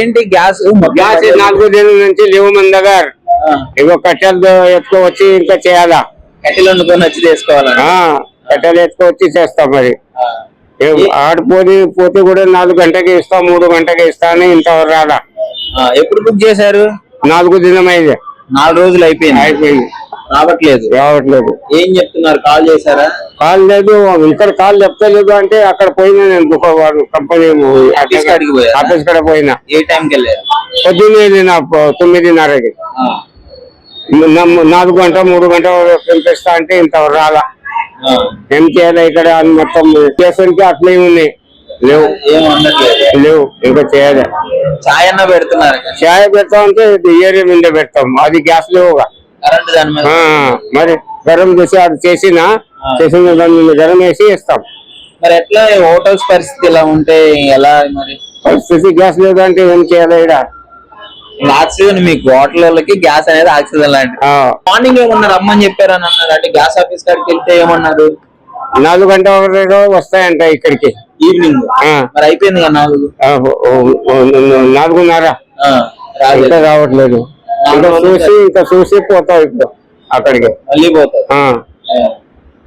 ఏంటి గ్యాస్ 4 దినాల నుంచి లేవు మన దగ్గర. ఇగో కట్టెలు ఎత్తుకోవచ్చి ఇంకా చేయాలా, కట్టెలు వండుకొని వచ్చి చేసుకోవాలా? కట్టెలు ఎత్తుకోవచ్చి చేస్తాం. మరి పోతే కూడా 4 గంటకి ఇస్తా, 3 గంటకి ఇస్తా అని ఇంతవరకు రాలా. ఎప్పుడు బుక్ చేశారు? 4 దినం అయింది. 4 రోజులు అయిపోయింది. రావట్లేదు. ఏం చెప్తున్నారు? కాల్ చేశారా? కాల్ లేదు, ఇక్కడ కాల్ చెప్తలేదు అంటే అక్కడ పోయినా నేను కంపెనీ ఆఫీస్ కాడ పోయినా. ఏ టైంకి వెళ్ళారు? పొద్దున్నే వెళ్ళినా 9:30కి. 4 గంట 3 గంట పంపిస్తా అంటే ఇంతవరకు రాలా. ఏం చేయాలి ఇక్కడ మొత్తం స్టేషన్కి అట్లే ఉన్నాయి, లేవు ఇంకా చేయాలి. చాయ్ అన్న పెడుతున్నారు? చాయ్ పెడతాం అంటే ఏరియా మీద పెడతాం, అది గ్యాస్ లేవుగా. మరి గరం చేసి అది చేసిన దాని మీద గరం వేసి ఇస్తాం. మరి ఎట్లా హోటల్స్ పరిస్థితి ఇలా ఉంటే ఎలా? మరి పరిస్థితి గ్యాస్ లేదు అంటే ఏం చేయాలి? ఇక్కడ ఆక్సిజన్, మీకు హోటల్ వాళ్ళకి గ్యాస్ అనేది ఆక్సిజన్ లాంటి. మార్నింగ్ ఏమన్నా రమ్మని చెప్పారని అన్నారు అంటే గ్యాస్ ఆఫీస్ కాడికి వెళ్తే ఏమన్నారు? 4 గంటల వస్తాయంట ఇక్కడికి ఈవినింగ్. మరి అయిపోయింది కదా 4:30 ఇంకా రావట్లేదు. ఇంకా చూసి పోతావు ఇప్పుడు అక్కడికి మళ్ళీ పోతావు.